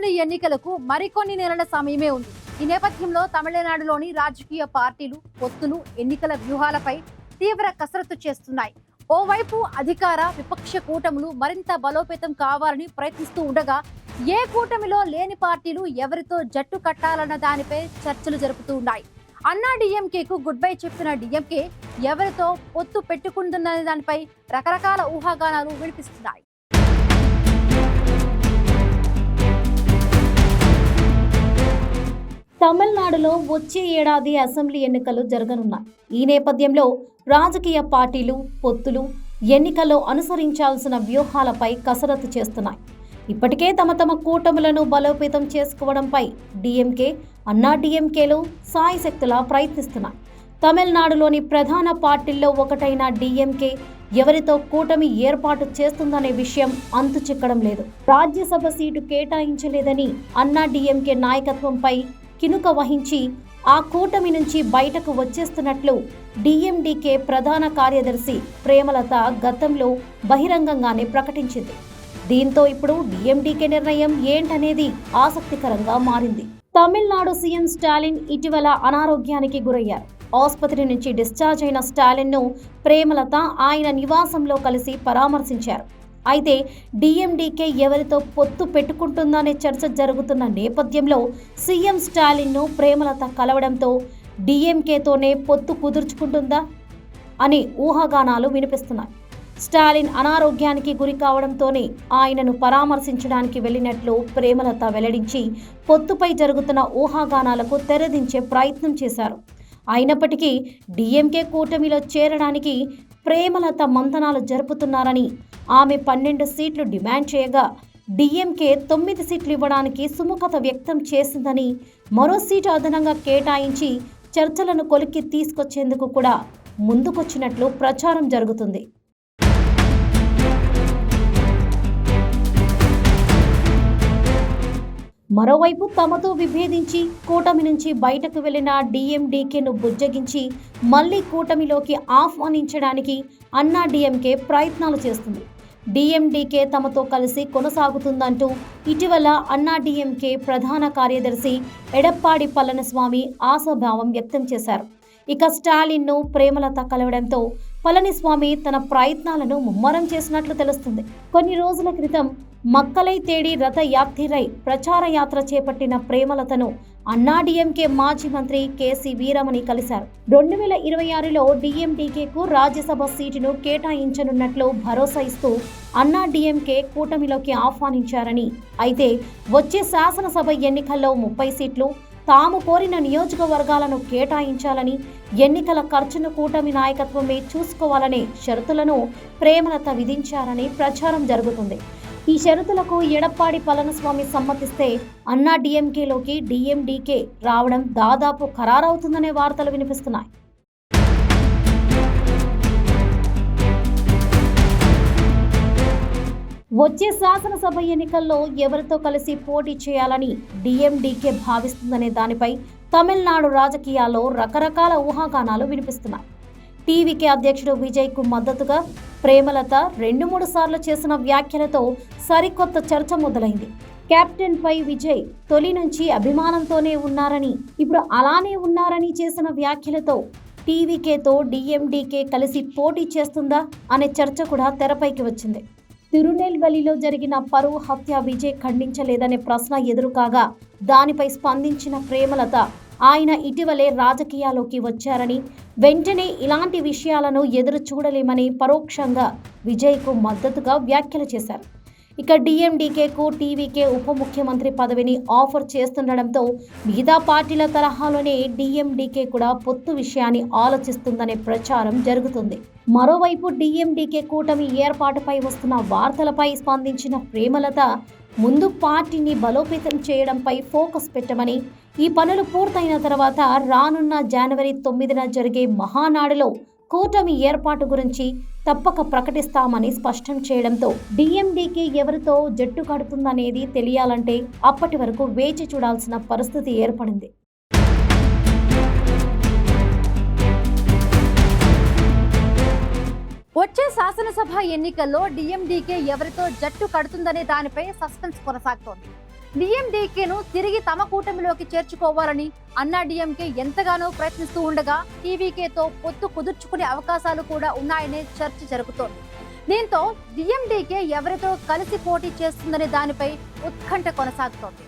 Assembly ఎన్నికలకు మరికొన్ని నెలల సమయమే ఉంది. ఈ నేపథ్యంలో తమిళనాడులోని రాజకీయ పార్టీలు పొత్తులు ఎన్నికల వ్యూహాలపై తీవ్ర కసరత్తు చేస్తున్నాయి. ఓవైపు అధికార విపక్ష కూటములు మరింత బలోపేతం కావాలని ప్రయత్నిస్తూ ఉండగా, ఏ కూటమిలో లేని పార్టీలు ఎవరితో జట్టు కట్టాలన్న దానిపై చర్చలు జరుపుతూ ఉన్నాయి. అన్నా డిఎంకేకు గుడ్ బై చెప్పిన డిఎంకే ఎవరితో పొత్తు పెట్టుకుంటుందనే దానిపై రకరకాల ఊహాగానాలు వినిపిస్తున్నాయి. తమిళనాడులో వచ్చే ఏడాది అసెంబ్లీ ఎన్నికలు జరగనున్నాయి. ఈ నేపథ్యంలో రాజకీయ పార్టీలు పొత్తులు ఎన్నికల్లో అనుసరించాల్సిన వ్యూహాలపై కసరత్తు చేస్తున్నాయి. ఇప్పటికే తమ కూటములను బలోపేతం చేసుకోవడంపై డిఎంకే, అన్నా డిఎంకేలు సాయశక్తులా ప్రయత్నిస్తున్నాయి. తమిళనాడులోని ప్రధాన పార్టీల్లో ఒకటైన డిఎంకే ఎవరితో కూటమి ఏర్పాటు చేస్తుందనే విషయం అంతు చిక్కడం లేదు. రాజ్యసభ సీటు కేటాయించలేదని అన్నా డిఎంకే నాయకత్వంపై కినుక వహించి ఆ కూటమి నుంచి బయటకు వచ్చేస్తున్నట్లు డిఎండికే ప్రధాన కార్యదర్శి ప్రేమలత గతంలో బహిరంగంగానే ప్రకటించింది. దీంతో ఇప్పుడు డిఎండికే నిర్ణయం ఏంటనేది ఆసక్తికరంగా మారింది. తమిళనాడు సీఎం స్టాలిన్ ఇటీవల అనారోగ్యానికి గురయ్యారు. ఆసుపత్రి నుంచి డిశ్చార్జ్ అయిన స్టాలిన్ను ప్రేమలత ఆయన నివాసంలో కలిసి పరామర్శించారు. అయితే డిఎండికే ఎవరితో పొత్తు పెట్టుకుంటుందనే చర్చ జరుగుతున్న నేపథ్యంలో సీఎం స్టాలిన్ను ప్రేమలత కలవడంతో డిఎంకేతోనే పొత్తు కుదుర్చుకుంటుందా అని ఊహాగానాలు వినిపిస్తున్నాయి. స్టాలిన్ అనారోగ్యానికి గురి కావడంతోనే ఆయనను పరామర్శించడానికి వెళ్ళినట్లు ప్రేమలత వెల్లడించి పొత్తుపై జరుగుతున్న ఊహాగానాలకు తెరదించే ప్రయత్నం చేశారు. అయినప్పటికీ డిఎంకే కూటమిలో చేరడానికి ప్రేమలత మంతనాలు జరుపుతున్నారని, ఆమె 12 సీట్లు డిమాండ్ చేయగా డిఎంకే 9 సీట్లు ఇవ్వడానికి సుముఖత వ్యక్తం చేసిందని, మరో సీటు అదనంగా కేటాయించి చర్చలను కొలిక్కి తీసుకొచ్చేందుకు కూడా ముందుకొచ్చినట్లు ప్రచారం జరుగుతుంది. మరోవైపు తమతో విభేదించి కూటమి నుంచి బయటకు వెళ్లిన డిఎండికేను బుజ్జగించి మళ్లీ కూటమిలోకి ఆహ్వానించడానికి అన్నా డిఎంకే ప్రయత్నాలు చేస్తుంది. డిఎండికే తమతో కలిసి కొనసాగుతుందంటూ ఇటీవల అన్నా డిఎంకే ప్రధాన కార్యదర్శి ఎడప్పాడి పళనిస్వామి ఆశాభావం వ్యక్తం చేశారు. ఇక స్టాలిన్ను ప్రేమలత కలవడంతో పళనిస్వామి తన ప్రయత్నాలను ముమ్మరం చేసినట్లు తెలుస్తుంది. కొన్ని రోజుల క్రితం మక్కలై తేడి రథ యాత్రిరై ప్రచార యాత్ర చేపట్టిన ప్రేమలతను అన్నా డిఎంకే మాజీ మంత్రి కేసీ వీరమణి కలిశారు. 2026లో డిఎండికేకు రాజ్యసభ సీటును కేటాయించనున్నట్లు భరోసా ఇస్తూ అన్నా డిఎంకే కూటమిలోకి ఆహ్వానించారని, అయితే వచ్చే శాసనసభ ఎన్నికల్లో 30 సీట్లు తాము కోరిన నియోజకవర్గాలను కేటాయించాలని, ఎన్నికల ఖర్చును కూటమి నాయకత్వమే చూసుకోవాలనే షరతులను ప్రేమలత విధించారని ప్రచారం జరుగుతుంది. ఈ షరతులకు ఎడప్పాడి పళనిస్వామి సమ్మతిస్తే అన్నా డిఎంకేలోకి డిఎండికే రావడం దాదాపు ఖరారవుతుందనే వార్తలు వినిపిస్తున్నాయి. వచ్చే శాసనసభ ఎన్నికల్లో ఎవరితో కలిసి పోటీ చేయాలని డిఎండికే భావిస్తుందనే దానిపై తమిళనాడు రాజకీయాల్లో రకరకాల ఊహాగానాలు వినిపిస్తున్నాయి. టీవీకే అధ్యక్షుడు విజయ్కు మద్దతుగా ప్రేమలత 2-3 సార్లు చేసిన వ్యాఖ్యలతో సరికొత్త చర్చ మొదలైంది. కెప్టెన్ పై విజయ్ తొలి నుంచి అభిమానంతోనే ఉన్నారని, ఇప్పుడు అలానే ఉన్నారని చేసిన వ్యాఖ్యలతో టీవీకేతో డిఎండికే కలిసి పోటీ చేస్తుందా అనే చర్చ కూడా తెరపైకి వచ్చింది. తిరునెల్వేలిలో జరిగిన పరువు హత్య విజయ్ ఖండించలేదనే ప్రశ్న ఎదురుకాగా దానిపై స్పందించిన ప్రేమలత ఆయన ఇటీవలే రాజకీయాల్లోకి వచ్చారని, వెంటనే ఇలాంటి విషయాలను ఎదురు చూడలేమని పరోక్షంగా విజయ్కు మద్దతుగా వ్యాఖ్యలు చేశారు. ఇక డిఎండికేకు టీవీకే ఉప ముఖ్యమంత్రి పదవిని ఆఫర్ చేస్తుండడంతో మిగతా పార్టీల తరహాలోనే డిఎండికే కూడా పొత్తు విషయాన్ని ఆలోచిస్తుందనే ప్రచారం జరుగుతుంది. మరోవైపు డిఎండికే కూటమి ఏర్పాటుపై వస్తున్న వార్తలపై స్పందించిన ప్రేమలత ముందు పార్టీని బలోపేతం చేయడంపై ఫోకస్ పెట్టమని, ఈ పనులు పూర్తయిన తర్వాత రానున్న జనవరి 9న జరిగే మహానాడులో కూటమి ఏర్పాటు గురించి తప్పక ప్రకటిస్తామని స్పష్టం చేయడంతో డిఎండికే ఎవరితో జట్టు కడుతుందనేది తెలియాలంటే అప్పటి వరకు వేచి చూడాల్సిన పరిస్థితి ఏర్పడింది. వచ్చే శాసనసభ ఎన్నికల్లో డిఎండికే ఎవరితో జట్టు కడుతుందనే దానిపై సస్పెన్స్ కొనసాగుతోంది. డిఎండికేను తిరిగి తమ కూటమిలోకి చేర్చుకోవాలని అన్నా డిఎంకే ఎంతగానో ప్రయత్నిస్తూ ఉండగా టీవీకేతో పొత్తు కుదుర్చుకునే అవకాశాలు కూడా ఉన్నాయనే చర్చ జరుగుతోంది. దీంతో డిఎండికే ఎవరితో కలిసి పోటీ చేస్తుందనే దానిపై ఉత్కంఠ కొనసాగుతోంది.